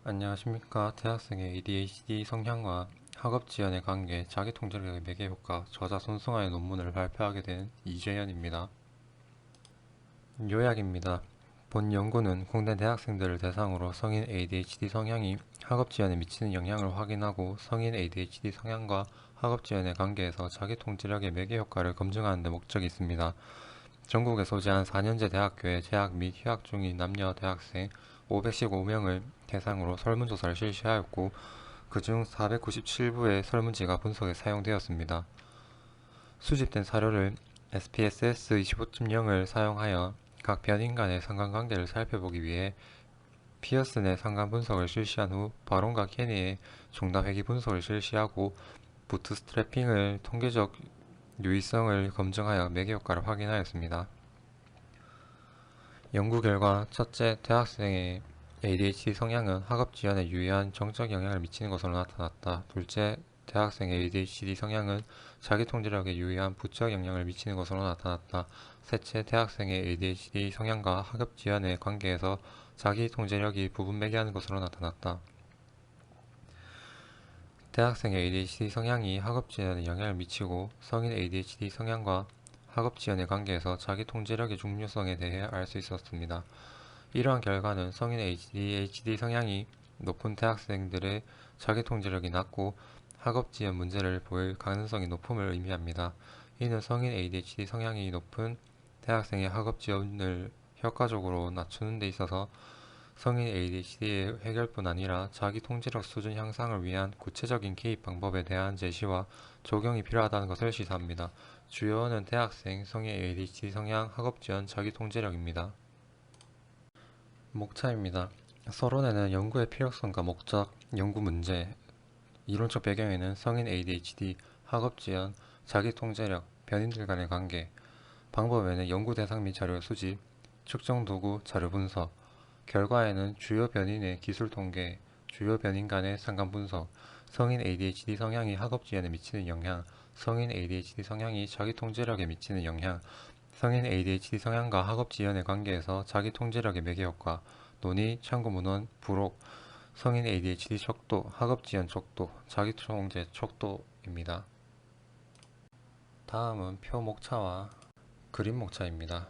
안녕하십니까. 대학생의 ADHD 성향과 학업 지연의 관계, 자기통제력의 매개 효과, 저자 손승아의 논문을 발표하게 된 이재현입니다. 요약입니다. 본 연구는 국내 대학생들을 대상으로 성인 ADHD 성향이 학업 지연에 미치는 영향을 확인하고 성인 ADHD 성향과 학업 지연의 관계에서 자기통제력의 매개 효과를 검증하는 데 목적이 있습니다. 전국에 소재한 4년제 대학교에 재학 및 휴학 중인 남녀 대학생 515명을 대상으로 설문조사를 실시하였고 그중 497부의 설문지가 분석에 사용되었습니다. 수집된 사료를 SPSS 25.0을 사용하여 각 변인 간의 상관관계를 살펴보기 위해 피어슨의 상관 분석을 실시한 후 바론과 케니의 종답 회귀 분석을 실시하고 부트스트래핑을 통계적 유의성을 검증하여 매개 효과를 확인하였습니다. 연구 결과 첫째, 대학생의 ADHD 성향은 학업 지연에 유의한 정적 영향을 미치는 것으로 나타났다. 둘째, 대학생의 ADHD 성향은 자기통제력에 유의한 부적 영향을 미치는 것으로 나타났다. 셋째, 대학생의 ADHD 성향과 학업 지연의 관계에서 자기통제력이 부분 매개하는 것으로 나타났다. 대학생의 ADHD 성향이 학업 지연에 영향을 미치고 성인 ADHD 성향과 학업 지연의 관계에서 자기통제력의 중요성에 대해 알 수 있었습니다. 이러한 결과는 성인 ADHD 성향이 높은 대학생들의 자기통제력이 낮고 학업 지연 문제를 보일 가능성이 높음을 의미합니다. 이는 성인 ADHD 성향이 높은 대학생의 학업 지연을 효과적으로 낮추는 데 있어서 성인 ADHD의 해결뿐 아니라 자기 통제력 수준 향상을 위한 구체적인 개입 방법에 대한 제시와 적용이 필요하다는 것을 시사합니다. 주요어는 대학생, 성인 ADHD 성향, 학업 지연, 자기 통제력입니다. 목차입니다. 서론에는 연구의 필요성과 목적, 연구 문제, 이론적 배경에는 성인 ADHD, 학업 지연, 자기 통제력, 변인들 간의 관계, 방법에는 연구 대상 및 자료 수집, 측정 도구, 자료 분석, 결과에는 주요 변인의 기술 통계, 주요 변인 간의 상관 분석, 성인 ADHD 성향이 학업 지연에 미치는 영향, 성인 ADHD 성향이 자기 통제력에 미치는 영향, 성인 ADHD 성향과 학업 지연의 관계에서 자기 통제력의 매개 효과, 논의, 참고 문헌, 부록, 성인 ADHD 척도, 학업 지연 척도, 자기 통제 척도입니다. 다음은 표 목차와 그림 목차입니다.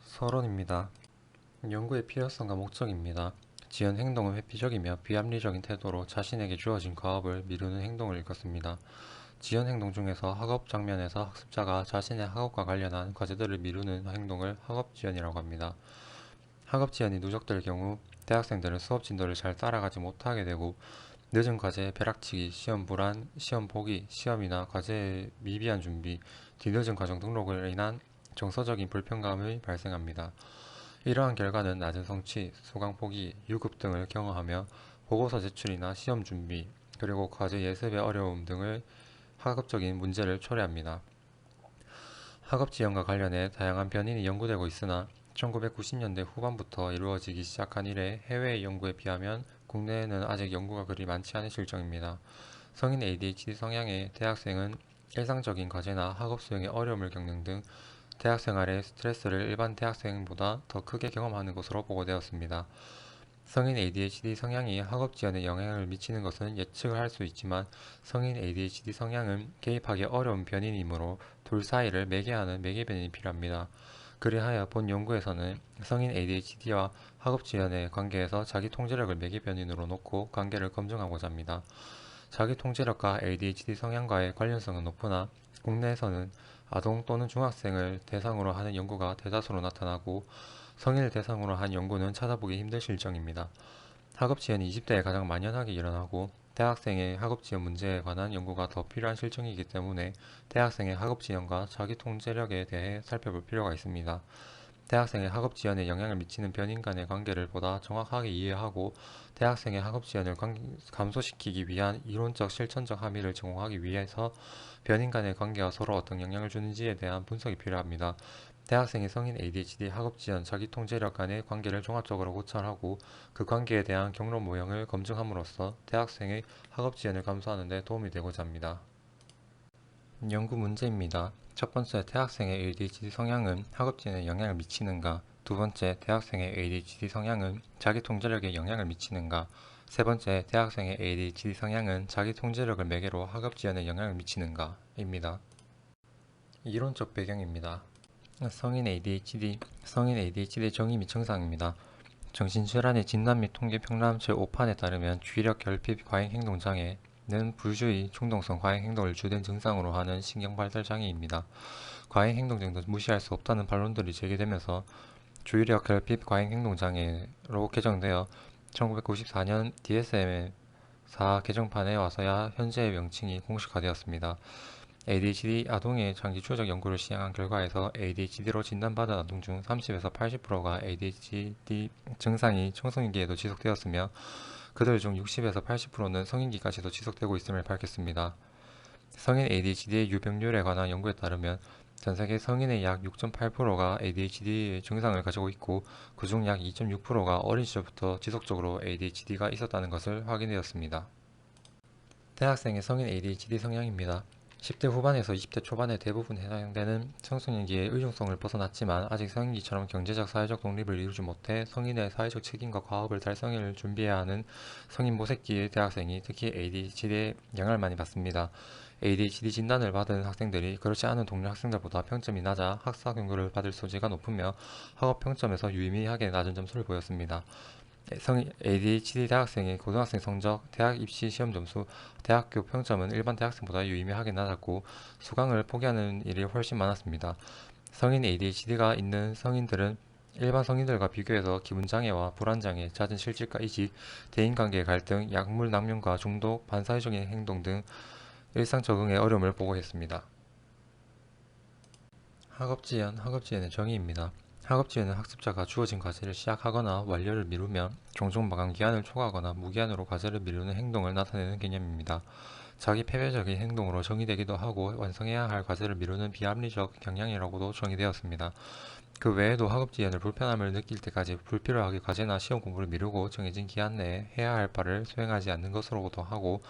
서론입니다. 연구의 필요성과 목적입니다. 지연 행동은 회피적이며 비합리적인 태도로 자신에게 주어진 과업을 미루는 행동을 일컫습니다. 지연 행동 중에서 학업 장면에서 학습자가 자신의 학업과 관련한 과제들을 미루는 행동을 학업 지연이라고 합니다. 학업 지연이 누적될 경우 대학생들은 수업 진도를 잘 따라가지 못하게 되고 늦은 과제, 벼락치기, 시험 불안, 시험 포기, 시험이나 과제의 미비한 준비, 뒤늦은 과정 등록으로 인한 정서적인 불편감이 발생합니다. 이러한 결과는 낮은 성취, 수강 포기, 유급 등을 경험하며 보고서 제출이나 시험 준비, 그리고 과제 예습의 어려움 등을 학업적인 문제를 초래합니다. 학업 지연과 관련해 다양한 변인이 연구되고 있으나 1990년대 후반부터 이루어지기 시작한 이래 해외의 연구에 비하면 국내에는 아직 연구가 그리 많지 않은 실정입니다. 성인 ADHD 성향의 대학생은 일상적인 과제나 학업 수행에 어려움을 겪는 등 대학 생활의 스트레스를 일반 대학생보다 더 크게 경험하는 것으로 보고되었습니다. 성인 ADHD 성향이 학업 지연에 영향을 미치는 것은 예측을 할 수 있지만 성인 ADHD 성향은 개입하기 어려운 변인이므로 둘 사이를 매개하는 매개 변인이 필요합니다. 그리하여 본 연구에서는 성인 ADHD와 학업 지연의 관계에서 자기 통제력을 매개 변인으로 놓고 관계를 검증하고자 합니다. 자기 통제력과 ADHD 성향과의 관련성은 높으나 국내에서는 아동 또는 중학생을 대상으로 하는 연구가 대다수로 나타나고 성인을 대상으로 한 연구는 찾아보기 힘든 실정입니다. 학업지연이 20대에 가장 만연하게 일어나고 대학생의 학업지연 문제에 관한 연구가 더 필요한 실정이기 때문에 대학생의 학업지연과 자기통제력에 대해 살펴볼 필요가 있습니다. 대학생의 학업지연에 영향을 미치는 변인 간의 관계를 보다 정확하게 이해하고 대학생의 학업지연을 감소시키기 위한 이론적 실천적 함의를 제공하기 위해서 변인 간의 관계가 서로 어떤 영향을 주는지에 대한 분석이 필요합니다. 대학생의 성인 ADHD 학업지연 자기통제력 간의 관계를 종합적으로 고찰하고 그 관계에 대한 경로 모형을 검증함으로써 대학생의 학업지연을 감소하는 데 도움이 되고자 합니다. 연구 문제입니다. 첫 번째, 대학생의 ADHD 성향은 학업지연에 영향을 미치는가? 두 번째, 대학생의 ADHD 성향은 자기 통제력에 영향을 미치는가? 세 번째, 대학생의 ADHD 성향은 자기 통제력을 매개로 학업 지원에 영향을 미치는가? 입니다. 이론적 배경입니다. 성인 ADHD의 정의 및 증상입니다. 정신질환의 진단 및 통계 평람 제5판에 따르면 주의력 결핍 과잉행동장애는 부주의, 충동성 과잉행동을 주된 증상으로 하는 신경발달장애입니다. 과잉행동장도 무시할 수 없다는 반론들이 제기되면서 주의력 결핍 과잉행동장애로 개정되어 1994년 DSM-4 개정판에 와서야 현재의 명칭이 공식화되었습니다. ADHD 아동의 장기 추적 연구를 시행한 결과에서 ADHD로 진단받은 아동 중 30에서 80%가 ADHD 증상이 청소년기에도 지속되었으며 그들 중 60에서 80%는 성인기까지도 지속되고 있음을 밝혔습니다. 성인 ADHD의 유병률에 관한 연구에 따르면 전세계 성인의 약 6.8%가 ADHD 증상을 가지고 있고 그중 약 2.6%가 어린 시절부터 지속적으로 ADHD가 있었다는 것을 확인되었습니다. 대학생의 성인 ADHD 성향입니다. 10대 후반에서 20대 초반에 대부분 해당되는 청소년기의 의존성을 벗어났지만 아직 성인기처럼 경제적 사회적 독립을 이루지 못해 성인의 사회적 책임과 과업을 달성을 준비해야 하는 성인 모색기의 대학생이 특히 ADHD에 영향을 많이 받습니다. ADHD 진단을 받은 학생들이 그렇지 않은 동료 학생들보다 평점이 낮아 학사 경고를 받을 소지가 높으며 학업 평점에서 유의미하게 낮은 점수를 보였습니다. ADHD 대학생의 고등학생 성적, 대학 입시 시험 점수, 대학교 평점은 일반 대학생보다 유의미하게 낮았고 수강을 포기하는 일이 훨씬 많았습니다. 성인 ADHD가 있는 성인들은 일반 성인들과 비교해서 기분장애와 불안장애, 잦은 실직과 이직, 대인관계의 갈등, 약물 남용과 중독, 반사회적인 행동 등 일상 적응에 어려움을 보고했습니다. 학업지연의 정의입니다. 학업지연은 학습자가 주어진 과제를 시작하거나 완료를 미루며 종종 마감기한을 초과하거나 무기한으로 과제를 미루는 행동을 나타내는 개념입니다. 자기 패배적인 행동으로 정의되기도 하고 완성해야 할 과제를 미루는 비합리적 경향이라고도 정의되었습니다. 그 외에도 학업지연을 불편함을 느낄 때까지 불필요하게 과제나 시험 공부를 미루고 정해진 기한 내에 해야 할 바를 수행하지 않는 것으로도 하고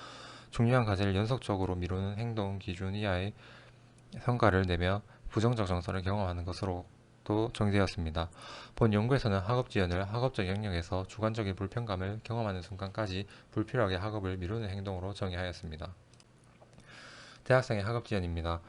중요한 과제를 연속적으로 미루는 행동 기준 이하의 성과를 내며 부정적 정서를 경험하는 것으로도 정의되었습니다. 본 연구에서는 학업지연을 학업적 영역에서 주관적인 불편감을 경험하는 순간까지 불필요하게 학업을 미루는 행동으로 정의하였습니다. 대학생의 학업지연입니다.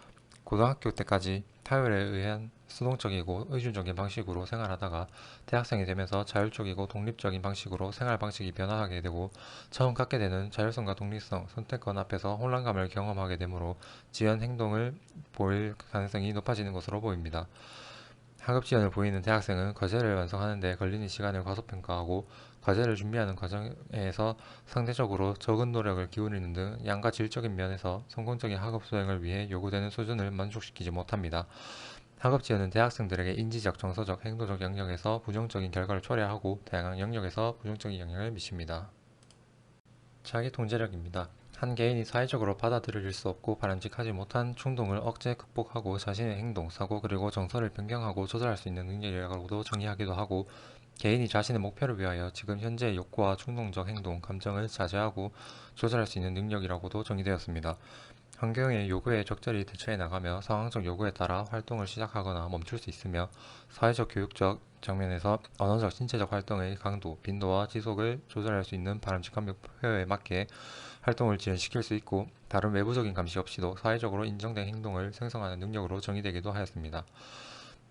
고등학교 때까지 타율에 의한 수동적이고 의존적인 방식으로 생활하다가 대학생이 되면서 자율적이고 독립적인 방식으로 생활 방식이 변화하게 되고 처음 갖게 되는 자율성과 독립성, 선택권 앞에서 혼란감을 경험하게 되므로 지연 행동을 보일 가능성이 높아지는 것으로 보입니다. 학업 지연을 보이는 대학생은 과제를 완성하는 데 걸리는 시간을 과소평가하고 과제를 준비하는 과정에서 상대적으로 적은 노력을 기울이는 등 양과 질적인 면에서 성공적인 학업 수행을 위해 요구되는 수준을 만족시키지 못합니다. 학업 지연은 대학생들에게 인지적, 정서적, 행동적 영역에서 부정적인 결과를 초래하고 다양한 영역에서 부정적인 영향을 미칩니다. 자기 통제력입니다. 한 개인이 사회적으로 받아들일 수 없고 바람직하지 못한 충동을 억제 극복하고 자신의 행동, 사고 그리고 정서를 변경하고 조절할 수 있는 능력이라고도 정의하기도 하고 개인이 자신의 목표를 위하여 지금 현재의 욕구와 충동적 행동, 감정을 자제하고 조절할 수 있는 능력이라고도 정의되었습니다. 환경의 요구에 적절히 대처해 나가며 상황적 요구에 따라 활동을 시작하거나 멈출 수 있으며 사회적 교육적 장면에서 언어적 신체적 활동의 강도, 빈도와 지속을 조절할 수 있는 바람직한 목표에 맞게 활동을 지연시킬 수 있고 다른 외부적인 감시 없이도 사회적으로 인정된 행동을 생성하는 능력으로 정의되기도 하였습니다.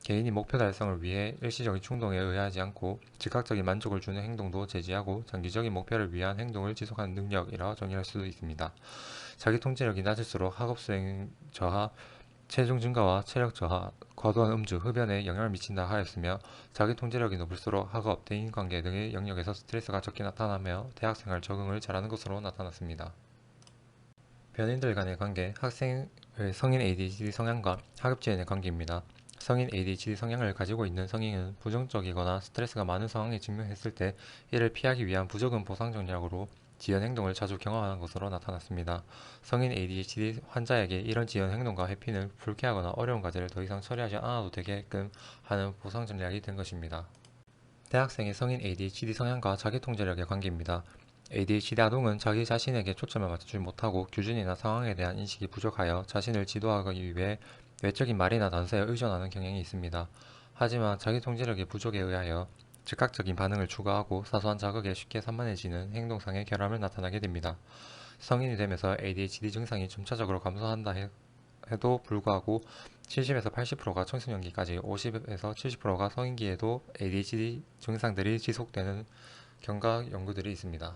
개인이 목표 달성을 위해 일시적인 충동에 의하지 않고 즉각적인 만족을 주는 행동도 제지하고 장기적인 목표를 위한 행동을 지속하는 능력이라 정의할 수도 있습니다. 자기 통제력이 낮을수록 학업 수행 저하, 체중 증가와 체력 저하, 과도한 음주, 흡연에 영향을 미친다 하였으며 자기 통제력이 높을수록 학업, 대인관계 등의 영역에서 스트레스가 적게 나타나며 대학생활 적응을 잘하는 것으로 나타났습니다. 변인들 간의 관계, 학생의 성인 ADHD 성향과 학업지연의 관계입니다. 성인 ADHD 성향을 가지고 있는 성인은 부정적이거나 스트레스가 많은 상황에 직면했을 때 이를 피하기 위한 부적응 보상 전략으로 지연 행동을 자주 경험하는 것으로 나타났습니다. 성인 ADHD 환자에게 이런 지연 행동과 회피는 불쾌하거나 어려운 과제를 더 이상 처리하지 않아도 되게끔 하는 보상 전략이 된 것입니다. 대학생의 성인 ADHD 성향과 자기통제력의 관계입니다. ADHD 아동은 자기 자신에게 초점을 맞추지 못하고 규준이나 상황에 대한 인식이 부족하여 자신을 지도하기 위해 외적인 말이나 단서에 의존하는 경향이 있습니다. 하지만 자기 통제력의 부족에 의하여 즉각적인 반응을 추구하고 사소한 자극에 쉽게 산만해지는 행동상의 결함을 나타나게 됩니다. 성인이 되면서 ADHD 증상이 점차적으로 감소한다 해도 불구하고 70에서 80%가 청소년기까지, 50에서 70%가 성인기에도 ADHD 증상들이 지속되는 경과 연구들이 있습니다.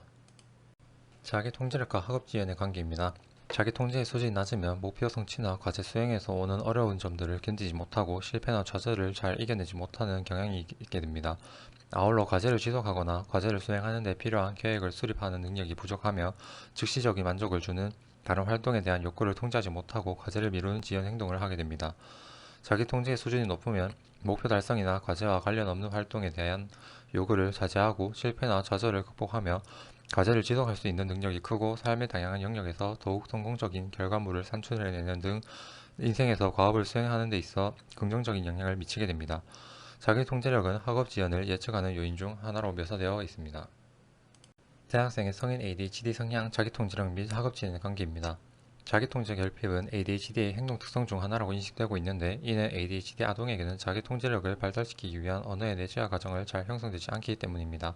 자기 통제력과 학업지연의 관계입니다. 자기 통제의 수준이 낮으면 목표 성취나 과제 수행에서 오는 어려운 점들을 견디지 못하고 실패나 좌절을 잘 이겨내지 못하는 경향이 있게 됩니다. 아울러 과제를 지속하거나 과제를 수행하는 데 필요한 계획을 수립하는 능력이 부족하며 즉시적인 만족을 주는 다른 활동에 대한 욕구를 통제하지 못하고 과제를 미루는 지연 행동을 하게 됩니다. 자기 통제의 수준이 높으면 목표 달성이나 과제와 관련 없는 활동에 대한 요구를 자제하고 실패나 좌절을 극복하며 과제를 지속할 수 있는 능력이 크고 삶의 다양한 영역에서 더욱 성공적인 결과물을 산출해내는 등 인생에서 과업을 수행하는 데 있어 긍정적인 영향을 미치게 됩니다. 자기 통제력은 학업 지연을 예측하는 요인 중 하나로 묘사되어 있습니다. 대학생의 성인 ADHD 성향, 자기 통제력 및 학업 지연의 관계입니다. 자기 통제 결핍은 ADHD의 행동 특성 중 하나라고 인식되고 있는데, 이는 ADHD 아동에게는 자기 통제력을 발달시키기 위한 언어의 내재화 과정을 잘 형성되지 않기 때문입니다.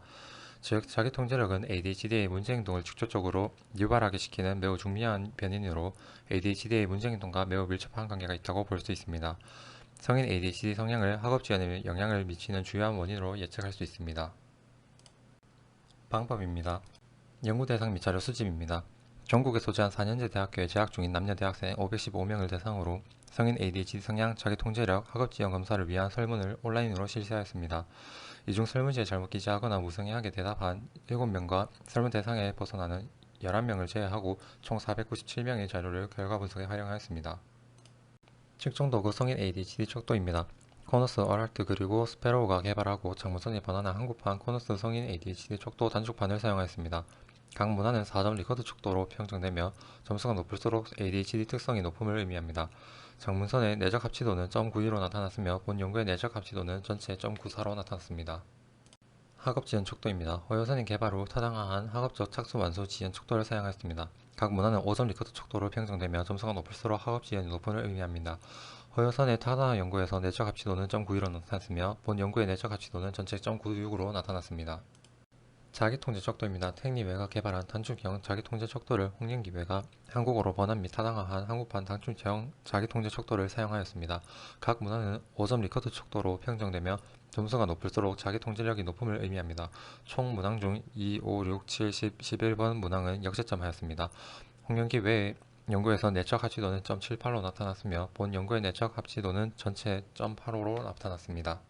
즉, 자기 통제력은 ADHD의 문제행동을 직접적으로 유발하게 시키는 매우 중요한 변인으로 ADHD의 문제행동과 매우 밀접한 관계가 있다고 볼 수 있습니다. 성인 ADHD 성향을 학업 지연에 영향을 미치는 주요한 원인으로 예측할 수 있습니다. 방법입니다. 연구 대상 및 자료 수집입니다. 전국에 소재한 4년제 대학교에 재학 중인 남녀 대학생 515명을 대상으로 성인 ADHD 성향, 자기 통제력, 학업 지연 검사를 위한 설문을 온라인으로 실시하였습니다. 이 중 설문지에 잘못 기재하거나 무성의하게 대답한 7명과 설문 대상에 벗어나는 11명을 제외하고 총 497명의 자료를 결과 분석에 활용하였습니다. 측정 도구 성인 ADHD 척도입니다. 코너스, 어랄트 그리고 스페로우가 개발하고 장문선에 번안한 한국판 코너스 성인 ADHD 척도 단축판을 사용하였습니다. 각 문화는 4점 리커드 척도로 평정되며 점수가 높을수록 ADHD 특성이 높음을 의미합니다. 장문선의 내적 합치도는 0.92로 나타났으며 본 연구의 내적 합치도는 전체 0.94로 나타났습니다. 학업 지연 척도입니다. 허여선의 개발 후 타당한 학업적 착수 완수 지연 척도를 사용하였습니다. 각 문화는 5점 리커드 척도로 평정되며 점수가 높을수록 학업 지연이 높음을 의미합니다. 허여선의 타당한 연구에서 내적 합치도는 0.92로 나타났으며 본 연구의 내적 합치도는 전체 0.96으로 나타났습니다. 자기통제 척도입니다. 택리웨가 개발한 단축형 자기통제 척도를 홍영기회가 한국어로 번안 및 타당화한 한국판 단축형 자기통제 척도를 사용하였습니다. 각 문화는 5점 리커드 척도로 평정되며 점수가 높을수록 자기통제력이 높음을 의미합니다. 총 문항 중 2, 5, 6, 7, 10, 11번 문항은 역채점하였습니다. 홍영기회의 연구에서 내적 합치도는 0.78로 나타났으며 본 연구의 내적 합치도는 전체 0.85로 나타났습니다.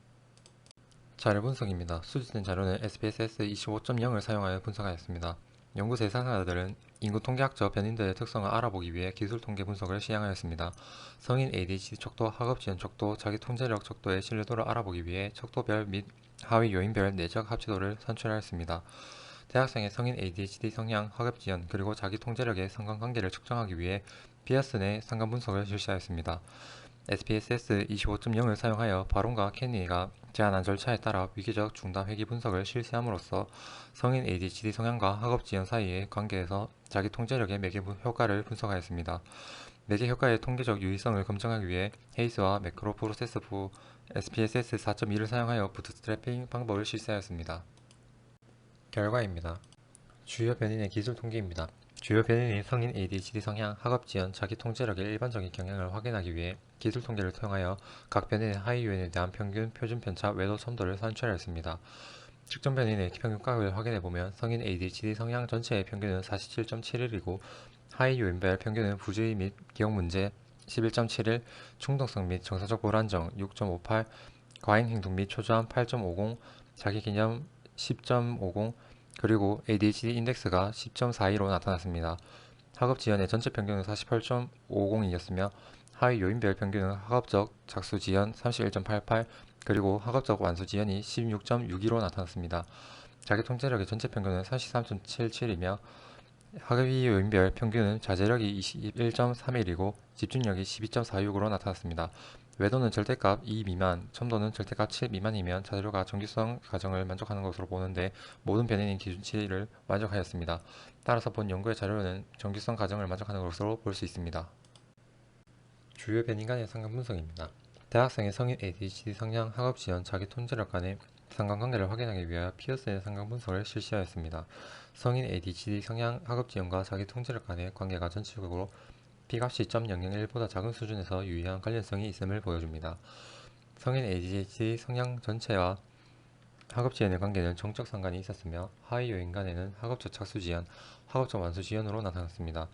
자료 분석입니다. 수집된 자료는 SPSS 25.0을 사용하여 분석하였습니다. 연구 대상자들은 인구 통계학적 변인들의 특성을 알아보기 위해 기술 통계 분석을 시행하였습니다. 성인 ADHD 척도, 학업 지연 척도, 자기 통제력 척도의 신뢰도를 알아보기 위해 척도별 및 하위 요인별 내적 합치도를 산출하였습니다. 대학생의 성인 ADHD 성향, 학업 지연, 그리고 자기 통제력의 상관관계를 측정하기 위해 피어슨의 상관 분석을 실시하였습니다. SPSS 25.0을 사용하여 바론과 케니가 제안한 절차에 따라 위기적 중단 회귀 분석을 실시함으로써 성인 ADHD 성향과 학업 지연 사이의 관계에서 자기 통제력의 매개 효과를 분석하였습니다. 매개 효과의 통계적 유의성을 검증하기 위해 헤이스와 매크로 프로세스 후 SPSS 4.2를 사용하여 부트스트래핑 방법을 실시하였습니다. 결과입니다. 주요 변인의 기술 통계입니다. 주요 변인인 성인 ADHD 성향, 학업 지연, 자기 통제력의 일반적인 경향을 확인하기 위해 기술 통계를 통하여 각 변인의 하위 요인에 대한 평균, 표준 편차, 외도 첨도를 산출하였습니다. 측정 변인의 평균값을 확인해보면 성인 ADHD 성향 전체의 평균은 47.71이고 하위 요인별 평균은 부주의 및 기억 문제 11.71, 충동성 및 정서적 불안정 6.58, 과잉 행동 및 초조함 8.50, 자기 개념 10.50, 그리고 ADHD 인덱스가 10.42로 나타났습니다. 학업 지연의 전체 평균은 48.50이었으며 하위 요인별 평균은 학업적 작수 지연 31.88, 그리고 학업적 완수 지연이 16.62로 나타났습니다. 자기 통제력의 전체 평균은 43.77이며 하위 요인별 평균은 자제력이 21.31이고 집중력이 12.46으로 나타났습니다. 외도는 절대값 2 미만, 첨도는 절대값 7 미만이면 자료가 정규성 가정을 만족하는 것으로 보는데 모든 변인인 기준치를 만족하였습니다. 따라서 본 연구의 자료는 정규성 가정을 만족하는 것으로 볼 수 있습니다. 주요 변인 간의 상관 분석입니다. 대학생의 성인 ADHD 성향 학업 지원 자기 통제력 간의 상관관계를 확인하기 위하여 피어슨의 상관 분석을 실시하였습니다. 성인 ADHD 성향 학업 지원과 자기 통제력 간의 관계가 전체적으로 P값이 0.001보다 작은 수준에서 유의한 관련성이 있음을 보여줍니다. 성인 ADHD 성향 전체와 학업 지연의 관계는 정적 상관이 있었으며 하위 요인 간에는 학업적 착수 지연, 학업적 완수 지연으로 나타났습니다.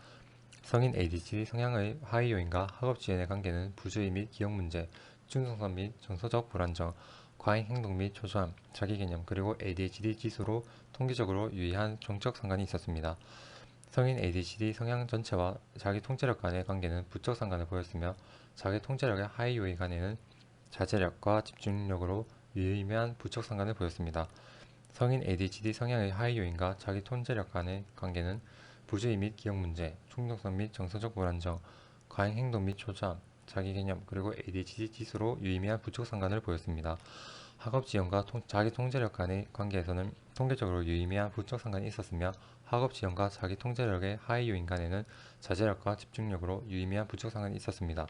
성인 ADHD 성향의 하위 요인과 학업 지연의 관계는 부주의 및 기억 문제, 중성성 및 정서적 불안정, 과잉 행동 및 초조함, 자기개념 그리고 ADHD 지수로 통계적으로 유의한 정적 상관이 있었습니다. 성인 ADHD 성향 전체와 자기 통제력 간의 관계는 부적 상관을 보였으며 자기 통제력의 하위 요인 간에는 자제력과 집중력으로 유의미한 부적 상관을 보였습니다. 성인 ADHD 성향의 하위 요인과 자기 통제력 간의 관계는 부주의 및 기억 문제, 충동성 및 정서적 불안정, 과잉 행동 및 초조함, 자기 개념 그리고 ADHD 지수로 유의미한 부적 상관을 보였습니다. 학업 지원과 자기 통제력 간의 관계에서는 통계적으로 유의미한 부적 상관이 있었으며 학업 지원과 자기 통제력의 하위 요인 간에는 자제력과 집중력으로 유의미한 부적 상관이 있었습니다.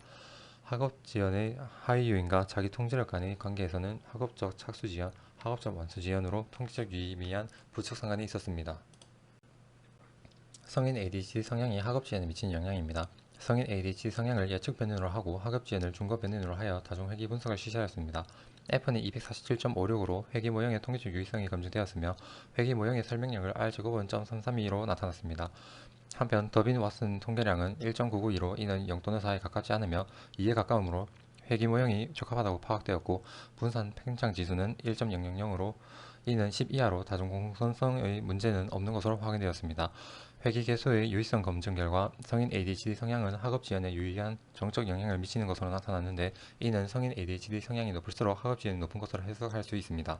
학업 지원의 하위 요인과 자기 통제력 간의 관계에서는 학업적 착수 지연, 학업적 완수 지연으로 통계적 유의미한 부적 상관이 있었습니다. 성인 ADHD 성향이 학업 지연에 미치는 영향입니다. 성인 ADHD 성향을 예측 변연으로 하고 학업 지연을 중거 변연으로 하여 다중 회귀 분석을 실시하였습니다. F는 247.56으로 회귀 모형의 통계적 유의성이 검증되었으며 회귀 모형의 설명력을 R-7은 0.332로 나타났습니다. 한편 더빈 왓슨 통계량은 1.992로 이는 0 또는 4에 가깝지 않으며 2에 가까우므로 회귀 모형이 적합하다고 파악되었고 분산 팽창 지수는 1.000으로 이는 10 이하로 다중 공선성의 문제는 없는 것으로 확인되었습니다. 회귀 개수의 유의성 검증 결과 성인 ADHD 성향은 학업 지연에 유의한 정적 영향을 미치는 것으로 나타났는데 이는 성인 ADHD 성향이 높을수록 학업 지연이 높은 것으로 해석할 수 있습니다.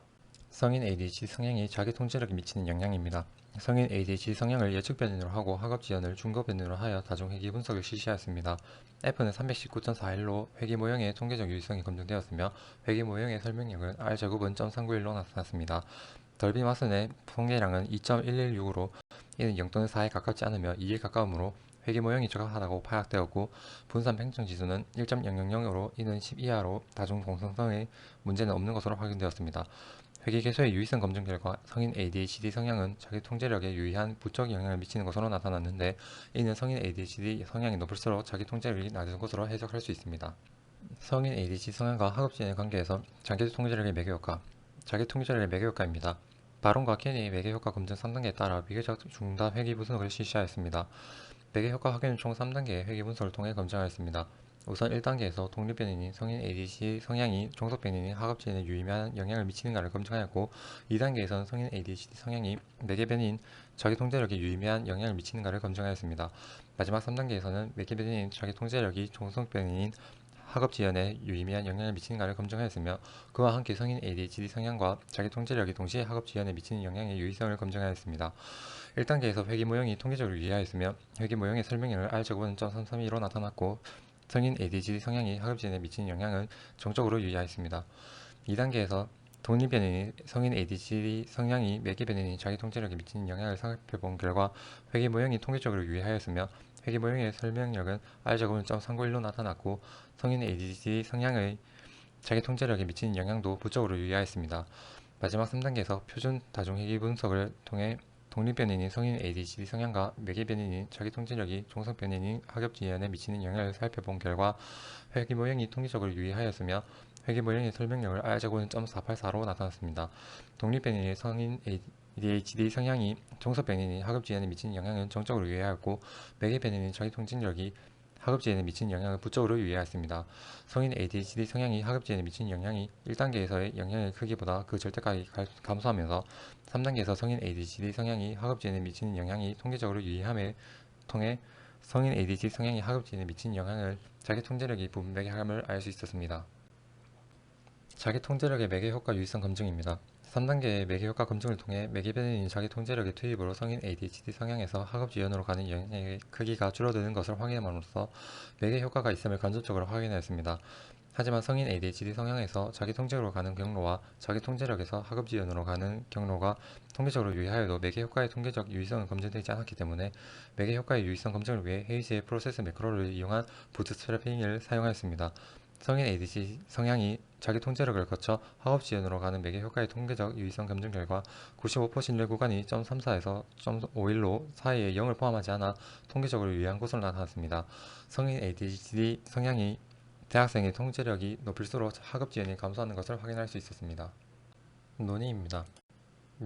성인 ADHD 성향이 자기 통제력에 미치는 영향입니다. 성인 ADHD 성향을 예측 변연으로 하고 학업 지연을 중거 변연으로 하여 다중 회귀 분석을 실시하였습니다. F는 319.41로 회귀 모형의 통계적 유의성이 검증되었으며 회귀 모형의 설명력은 R-제곱은 0.391로 나타났습니다. 덜빈 왓슨의 통계량은 2.116으로 이는 0 또는 4에 가깝지 않으며 2에 가까우므로 회귀 모형이 적합하다고 파악되었고 분산 팽창 지수는 1.000으로 이는 10 이하로 다중 공성성의 문제는 없는 것으로 확인되었습니다. 회귀 개수의 유의성 검증 결과 성인 ADHD 성향은 자기 통제력에 유의한 부적 영향을 미치는 것으로 나타났는데 이는 성인 ADHD 성향이 높을수록 자기 통제력이 낮은 것으로 해석할 수 있습니다. 성인 ADHD 성향과 학업 지연의 관계에서 자기 통제력의 매개효과 자기 통제력의 매개효과입니다. 바론과 케니의 매개효과 검증 3단계에 따라 비교적 중단 회귀 분석을 실시하였습니다. 매개효과 확인은 총 3단계의 회귀 분석을 통해 검증하였습니다. 우선 1단계에서 독립변인인 성인 ADHD 성향이 종속변인인 학업지연에 유의미한 영향을 미치는가를 검증하였고 2단계에서는 성인 ADHD 성향이 매개변인 자기통제력에 유의미한 영향을 미치는가를 검증하였습니다. 마지막 3단계에서는 매개변인인 자기통제력이 종속변인인 학업지연에 유의미한 영향을 미치는가를 검증하였으며 그와 함께 성인 ADHD 성향과 자기통제력이 동시에 학업지연에 미치는 영향의 유의성을 검증하였습니다. 1단계에서 회귀 모형이 통계적으로 유의하였으며 회귀 모형의 설명량을 R-제곱은 0.332로 나타났고 성인 ADHD 성향이 학업지연에 미치는 영향은 정적으로 유의하였습니다. 2단계에서 독립변인인 성인 ADHD 성향이 매개변인인 자기통제력에 미치는 영향을 살펴본 결과 회귀 모형이 통계적으로 유의하였으며 회귀 모형의 설명력은 R-제곱은 0.391로 나타났고 성인 ADHD 성향의 자기통제력에 미치는 영향도 부적으로 유의하였습니다. 마지막 3단계에서 표준 다중회귀 분석을 통해 독립변인인 성인 ADHD 성향과 매개변인인 자기통제력이 종속변인인 학업지연에 미치는 영향을 살펴본 결과 회귀 모형이 통계적으로 유의하였으며 회귀 모형의 설명력을 R-제곱은 0.484로 나타났습니다. 독립변인인 성인 ADHD 성향이 종속변인인 학업지연에 미치는 영향은 정적으로 유의하였고 매개변인인 자기통제력이 학업지연에 미치는 영향을 부적으로 유의하였습니다. 성인 ADHD 성향이 학업지연에 미치는 영향이 1단계에서의 영향의 크기보다 그 절대값이 감소하면서 3단계에서 성인 ADHD 성향이 학업지연에 미치는 영향이 통계적으로 유의함을 통해 성인 ADHD 성향이 학업지연에 미치는 영향을 자기통제력이 부분 매개함을 알 수 있었습니다. 자기통제력의 매개효과 유의성 검증입니다. 3단계의 매개효과 검증을 통해 매개변인인 자기통제력의 투입으로 성인 ADHD 성향에서 학업지연으로 가는 영향의 크기가 줄어드는 것을 확인함으로써 매개효과가 있음을 간접적으로 확인하였습니다. 하지만 성인 ADHD 성향에서 자기통제력으로 가는 경로와 자기통제력에서 학업지연으로 가는 경로가 통계적으로 유의하여도 매개효과의 통계적 유의성은 검증되지 않았기 때문에 매개효과의 유의성 검증을 위해 헤이즈의 프로세스 매크로를 이용한 부트스트래핑을 사용하였습니다. 성인 ADHD 성향이 자기 통제력을 거쳐 학업 지연으로 가는 매개 효과의 통계적 유의성 검증 결과 95% 신뢰 구간이 0.34에서 0.51로 사이에 0을 포함하지 않아 통계적으로 유의한 것으로 나타났습니다. 성인 ADHD 성향이 대학생의 통제력이 높일수록 학업 지연이 감소하는 것을 확인할 수 있었습니다. 논의입니다.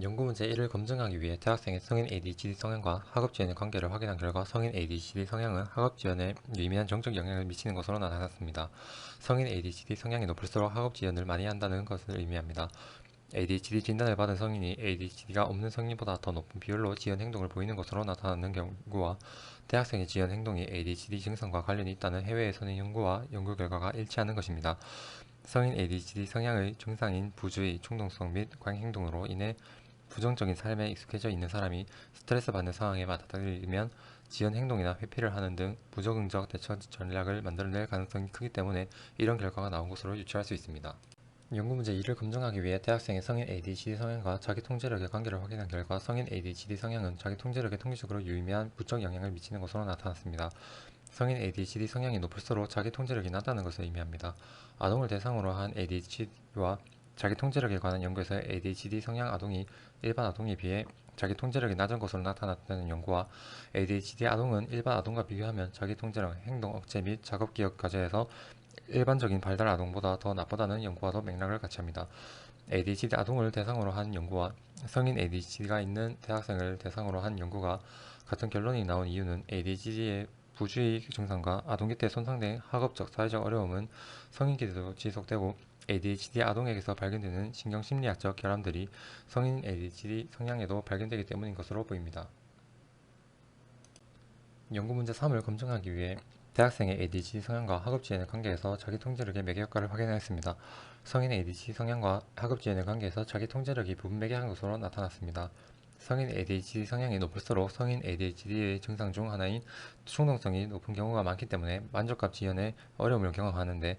연구 문제 1을 검증하기 위해 대학생의 성인 ADHD 성향과 학업 지연의 관계를 확인한 결과 성인 ADHD 성향은 학업 지연에 유의미한 정적 영향을 미치는 것으로 나타났습니다. 성인 ADHD 성향이 높을수록 학업 지연을 많이 한다는 것을 의미합니다. ADHD 진단을 받은 성인이 ADHD가 없는 성인보다 더 높은 비율로 지연 행동을 보이는 것으로 나타나는 연구와 대학생의 지연 행동이 ADHD 증상과 관련이 있다는 해외에서의 연구와 연구 결과가 일치하는 것입니다. 성인 ADHD 성향의 증상인 부주의, 충동성 및 과잉행동으로 인해 부정적인 삶에 익숙해져 있는 사람이 스트레스 받는 상황에 맞닥뜨리면 지연 행동이나 회피를 하는 등 부적응적 대처 전략을 만들어낼 가능성이 크기 때문에 이런 결과가 나온 것으로 유추할 수 있습니다. 연구 문제 2를 검증하기 위해 대학생의 성인 ADHD 성향과 자기 통제력의 관계를 확인한 결과 성인 ADHD 성향은 자기 통제력에 통계적으로 유의미한 부적 영향을 미치는 것으로 나타났습니다. 성인 ADHD 성향이 높을수록 자기 통제력이 낮다는 것을 의미합니다. 아동을 대상으로 한 ADHD와 자기 통제력에 관한 연구에서 ADHD 성향 아동이 일반 아동에 비해 자기 통제력이 낮은 것으로 나타났다는 연구와 ADHD 아동은 일반 아동과 비교하면 자기 통제력, 행동 억제 및 작업 기억 과제에서 일반적인 발달 아동보다 더 나쁘다는 연구와도 맥락을 같이 합니다. ADHD 아동을 대상으로 한 연구와 성인 ADHD가 있는 대학생을 대상으로 한 연구가 같은 결론이 나온 이유는 ADHD의 부주의 증상과 아동기 때 손상된 학업적, 사회적 어려움은 성인기 때도 지속되고 ADHD 아동에게서 발견되는 신경심리학적 결함들이 성인 ADHD 성향에도 발견되기 때문인 것으로 보입니다. 연구 문제 3을 검증하기 위해 대학생의 ADHD 성향과 학업 지연의 관계에서 자기 통제력의 매개 효과를 확인하였습니다. 성인 ADHD 성향과 학업 지연의 관계에서 자기 통제력이 부분 매개한 것으로 나타났습니다. 성인 ADHD 성향이 높을수록 성인 ADHD의 증상 중 하나인 충동성이 높은 경우가 많기 때문에 만족감 지연에 어려움을 경험하는데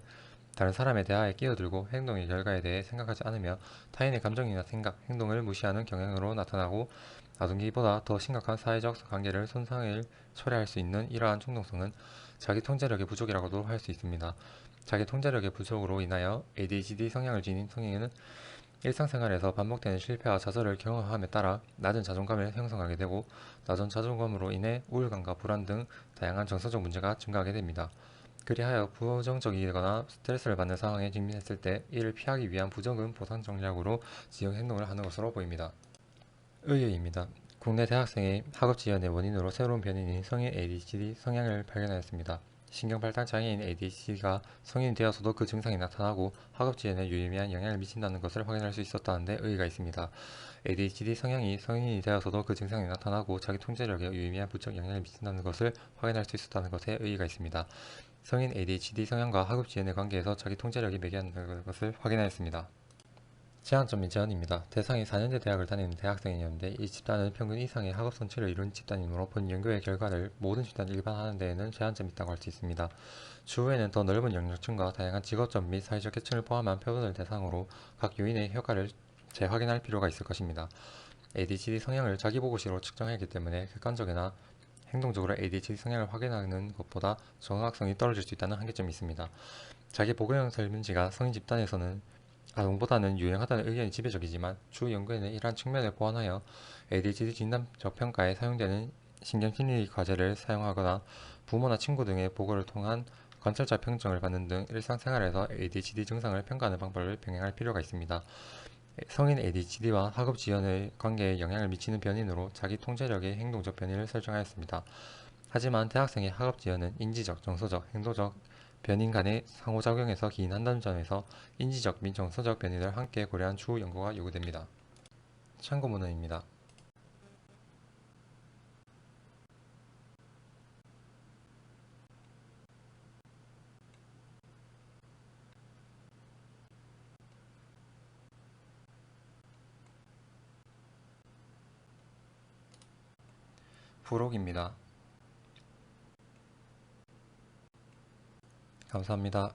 다른 사람에 대하여 끼어들고 행동의 결과에 대해 생각하지 않으며 타인의 감정이나 생각, 행동을 무시하는 경향으로 나타나고 아동기보다 더 심각한 사회적 관계를 손상을 초래할 수 있는 이러한 충동성은 자기 통제력의 부족이라고도 할 수 있습니다. 자기 통제력의 부족으로 인하여 ADHD 성향을 지닌 성인은 일상생활에서 반복되는 실패와 좌절을 경험함에 따라 낮은 자존감을 형성하게 되고 낮은 자존감으로 인해 우울감과 불안 등 다양한 정서적 문제가 증가하게 됩니다. 그리하여 부정적이거나 스트레스를 받는 상황에 직면했을 때 이를 피하기 위한 부적응 보상 전략으로 지형 행동을 하는 것으로 보입니다. 의의입니다. 국내 대학생의 학업 지연의 원인으로 새로운 변이인 성인 ADHD 성향을 발견하였습니다. 신경발달 장애인 ADHD가 성인이 되어서도 그 증상이 나타나고 학업 지연에 유의미한 영향을 미친다는 것을 확인할 수 있었다는데 의의가 있습니다. ADHD 성향이 성인이 되어서도 그 증상이 나타나고 자기 통제력에 유의미한 부적 영향을 미친다는 것을 확인할 수 있었다는 것에 의의가 있습니다. 성인 ADHD 성향과 학업 지연의 관계에서 자기 통제력이 매개한다는 것을 확인하였습니다. 제한점 및 제한입니다. 대상이 4년제 대학을 다니는 대학생이었는데 이 집단은 평균 이상의 학업 성취를 이룬 집단이므로 본 연구의 결과를 모든 집단에 일반화하는 데에는 제한점이 있다고 할 수 있습니다. 추후에는 더 넓은 영역층과 다양한 직업점 및 사회적 계층을 포함한 표본을 대상으로 각 요인의 효과를 재확인할 필요가 있을 것입니다. ADHD 성향을 자기보고식으로 측정하기 때문에 객관적이나 행동적으로 ADHD 성향을 확인하는 것보다 정확성이 떨어질 수 있다는 한계점이 있습니다. 자기보고형 설문지가 성인 집단에서는 아동보다는 유용하다는 의견이 지배적이지만 주 연구에는 이러한 측면을 보완하여 ADHD 진단적 평가에 사용되는 신경심리 과제를 사용하거나 부모나 친구 등의 보고를 통한 관찰자 평정을 받는 등 일상생활에서 ADHD 증상을 평가하는 방법을 병행할 필요가 있습니다. 성인 ADHD와 학업 지연의 관계에 영향을 미치는 변인으로 자기 통제력의 행동적 변인을 설정하였습니다. 하지만 대학생의 학업 지연은 인지적, 정서적, 행동적 변인 간의 상호작용에서 기인한다는 점에서 인지적 및 정서적 변인을 함께 고려한 추후 연구가 요구됩니다. 참고문헌입니다. 부록입니다. 감사합니다.